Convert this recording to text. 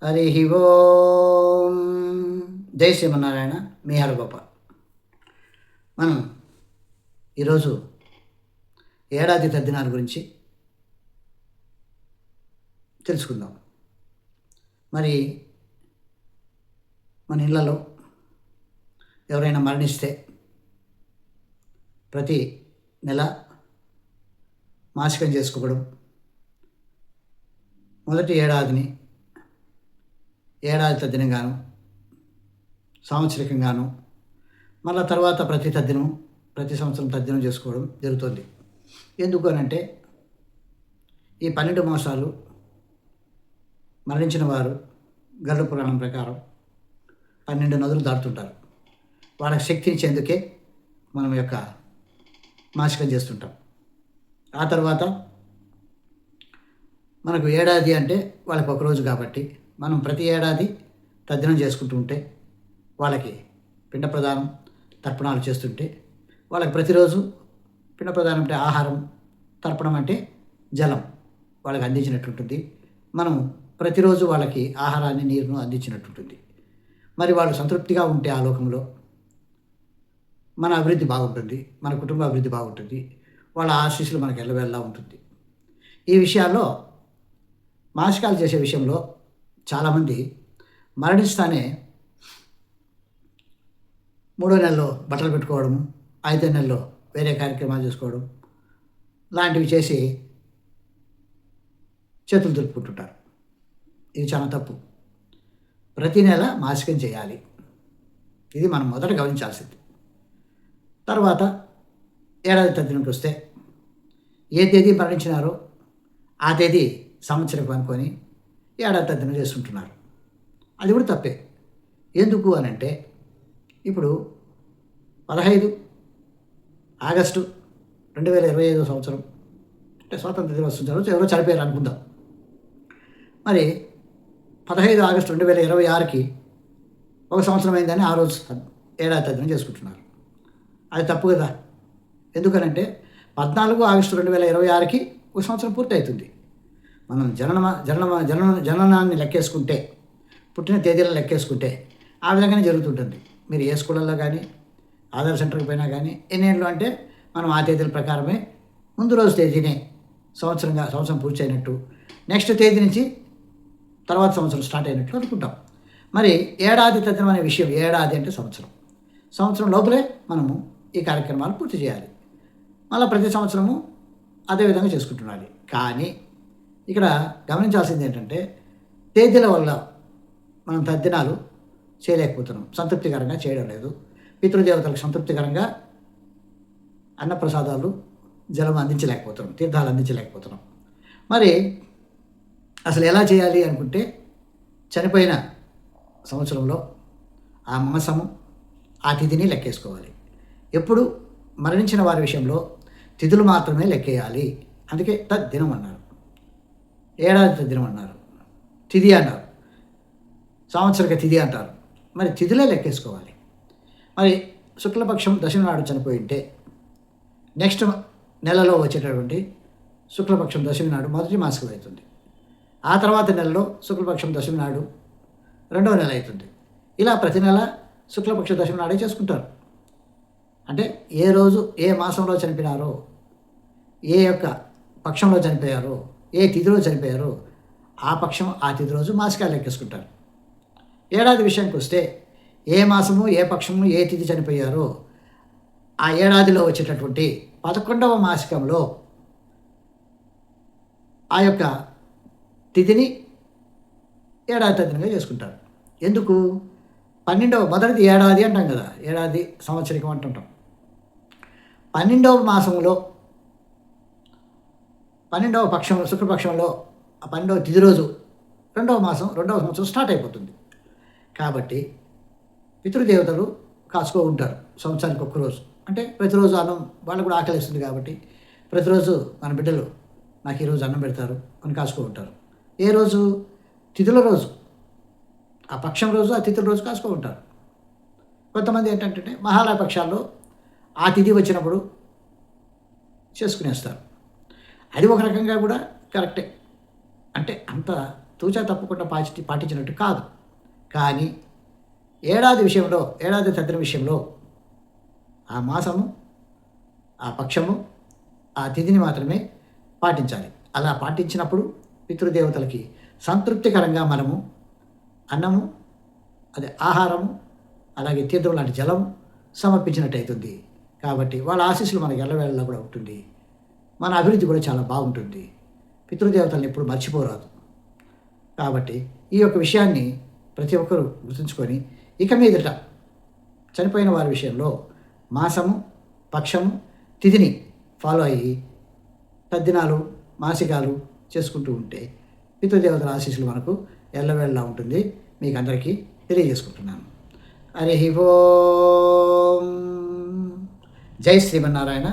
హరి ఓం. జై శ్రీమన్నారాయణ. మీ హరగోపాల్. మనం ఈరోజు ఏడాది తద్దినాల గురించి తెలుసుకుందాం. మరి మన ఇళ్ళలో ఎవరైనా మరణిస్తే ప్రతి నెల మాసికం చేసుకోవడం, మొదటి ఏడాదిని ఏడాది తద్దినంగాను, సంవత్సరికంగాను, మళ్ళీ తర్వాత ప్రతి సంవత్సరం తద్దినం చేసుకోవడం జరుగుతుంది. ఎందుకు అనంటే ఈ 12 మాసాలు మరణించిన వారు గరుడ పురాణం ప్రకారం 12 నదులు దాటుతుంటారు. వాళ్ళకి శక్తినిచ్చేందుకే మనం యొక్క మాసికం చేస్తుంటాం. ఆ తర్వాత మనకు ఏడాది అంటే వాళ్ళకి ఒకరోజు కాబట్టి మనం ప్రతి ఏడాది తద్దినం చేసుకుంటూ ఉంటే, వాళ్ళకి పిండ ప్రదానం తర్పణాలు చేస్తుంటే, వాళ్ళకి ప్రతిరోజు పిండ ప్రదానం అంటే ఆహారం, తర్పణం అంటే జలం వాళ్ళకి అందించినట్టుంటుంది. మనం ప్రతిరోజు వాళ్ళకి ఆహారాన్ని, నీరును అందించినట్టుంటుంది. మరి వాళ్ళు సంతృప్తిగా ఉంటే ఆ లోకంలో మన అభివృద్ధి బాగుంటుంది, మన కుటుంబ అభివృద్ధి బాగుంటుంది, వాళ్ళ ఆశీస్సులు మనకు ఎల్లవెల్లా ఉంటుంది. ఈ విషయాల్లో మాసికాలు చేసే విషయంలో చాలామంది మరణిస్తానే 3వ నెలలో బట్టలు పెట్టుకోవడము, 5వ నెలలో వేరే కార్యక్రమాలు చేసుకోవడం లాంటివి చేసి చేతులు దులుపుకుంటుంటారు. ఇది చాలా తప్పు. ప్రతి నెల మాసికం చేయాలి. ఇది మనం మొదట గమనించాల్సింది. తర్వాత ఏడాది తద్దినంకి వస్తే ఏ తేదీ మరణించినారో ఆ తేదీ సంవత్సరం అనుకొని ఏడాది తద్దినం చేసుకుంటున్నారు. అది కూడా తప్పే. ఎందుకు అనంటే ఇప్పుడు 15 ఆగస్టు 2025 సంవత్సరం అంటే స్వాతంత్ర దినోత్సవం రోజు ఎవరో చనిపోయారు అనుకుందాం. మరి 15 ఆగస్టు 2026కి ఒక సంవత్సరం అయిందని ఆ రోజు ఏడాది తద్దినం చేసుకుంటున్నారు. అది తప్పు కదా. ఎందుకనంటే 14 ఆగస్టు 2026కి ఒక సంవత్సరం పూర్తి అవుతుంది. మనం జననాన్ని లెక్కేసుకుంటే, పుట్టిన తేదీలను లెక్కేసుకుంటే ఆ విధంగానే జరుగుతుంటుంది. మీరు ఏ స్కూళ్ళల్లో కానీ, ఆధార్ సెంటర్కి పోయినా కానీ ఎన్నేళ్ళు అంటే మనం ఆ తేదీల ప్రకారమే ముందు రోజు తేదీనే సంవత్సరం పూర్తి అయినట్టు, నెక్స్ట్ తేదీ నుంచి తర్వాత సంవత్సరం స్టార్ట్ అయినట్లు అనుకుంటాం. మరి ఏడాది తద్దినం అనే విషయం, ఏడాది అంటే సంవత్సరం లోపలే మనము ఈ కార్యక్రమాలు పూర్తి చేయాలి. మళ్ళీ ప్రతి సంవత్సరము అదేవిధంగా చేసుకుంటున్నాలి. కానీ ఇక్కడ గమనించాల్సింది ఏంటంటే, తేదీల వల్ల మనం తద్దినాలు చేయలేకపోతున్నాం, సంతృప్తికరంగా చేయడం లేదు. పితృదేవతలకు సంతృప్తికరంగా అన్నప్రసాదాలు, జలం అందించలేకపోతున్నాం, తీర్థాలు అందించలేకపోతున్నాం. మరి అసలు ఎలా చేయాలి అనుకుంటే, చనిపోయిన సంవత్సరంలో ఆ మాసము, ఆ తిథిని లెక్కేసుకోవాలి. ఎప్పుడు మరణించిన వారి విషయంలో తిథులు మాత్రమే లెక్కేయాలి. అందుకే తద్దినం అన్నారు, ఏడాది తద్దినం అన్నారు, తిథి అన్నారు, సంవత్సరిక తిథి అంటారు. మరి తిథులే లెక్కేసుకోవాలి. మరి శుక్లపక్షం దశమి నాడు చనిపోయి ఉంటే నెక్స్ట్ నెలలో వచ్చేటటువంటి శుక్లపక్షం దశమి నాడు మొదటి మాసికం అవుతుంది. ఆ తర్వాత నెలలో శుక్లపక్షం దశమి నాడు 2వ నెల అవుతుంది. ఇలా ప్రతి నెల శుక్లపక్ష దశమి నాడే చేసుకుంటారు. అంటే ఏ రోజు ఏ మాసంలో చనిపోయినారో, ఏ యొక్క పక్షంలో చనిపోయారో, ఏ తిథిలో చనిపోయారో ఆ పక్షం, ఆ తిథి రోజు మాసికాలు లెక్కేసుకుంటారు. ఏడాది విషయానికి వస్తే ఏ మాసము, ఏ పక్షము, ఏ తిథి చనిపోయారో ఆ ఏడాదిలో వచ్చేటటువంటి 11వ మాసికంలో ఆ యొక్క తిథిని ఏడాది తద్దినంగా చేసుకుంటారు. ఎందుకు? 12వ మొదటిది ఏడాది అంటాం కదా, ఏడాది సంవత్సరికం అంటుంటాం. 12వ మాసంలో 12వ పక్షంలో, శుక్లపక్షంలో ఆ 12వ తిథి రోజు 2వ మాసం, 2వ సంవత్సరం స్టార్ట్ అయిపోతుంది. కాబట్టి పితృదేవతలు కాసుకో ఉంటారు సంవత్సరానికి ఒక్కరోజు. అంటే ప్రతిరోజు అన్నం, వాళ్ళకు కూడా ఆకలిస్తుంది కాబట్టి ప్రతిరోజు మన బిడ్డలు నాకు ఈరోజు అన్నం పెడతారు అని కాసుకో ఉంటారు. ఏ రోజు? తిథుల రోజు, ఆ పక్షం రోజు, ఆ తిథుల రోజు కాసుకో ఉంటారు. కొంతమంది ఏంటంటే మహాలయ పక్షాల్లో ఆ తిథి వచ్చినప్పుడు చేసుకునేస్తారు. అది ఒక రకంగా కూడా కరెక్టే. అంటే అంత తూచా తప్పకుండా పాటించినట్టు కాదు. కానీ ఏడాది తద్దిన విషయంలో ఆ మాసము, ఆ పక్షము, ఆ తిథిని మాత్రమే పాటించాలి. అలా పాటించినప్పుడు పితృదేవతలకి సంతృప్తికరంగా మనము అన్నము, అదే ఆహారము, అలాగే తీర్థం లాంటి జలము సమర్పించినట్టు అవుతుంది. కాబట్టి వాళ్ళ ఆశీస్సులు మనకి ఎల్లవేళలా కూడా ఉంటుంది. మన అభివృద్ధి కూడా చాలా బాగుంటుంది. పితృదేవతలను ఎప్పుడు మర్చిపోరాదు. కాబట్టి ఈ యొక్క విషయాన్ని ప్రతి ఒక్కరూ గుర్తుంచుకొని ఇక మీదట చనిపోయిన వారి విషయంలో మాసము, పక్షము, తిథిని ఫాలో అయ్యి తద్దినాలు, మాసికాలు చేసుకుంటూ ఉంటే పితృదేవతల ఆశీస్సులు మనకు ఎల్లవేళలా ఉంటుంది. మీకు అందరికీ తెలియజేసుకుంటున్నాను. హరి ఓం. జై శ్రీమన్నారాయణ.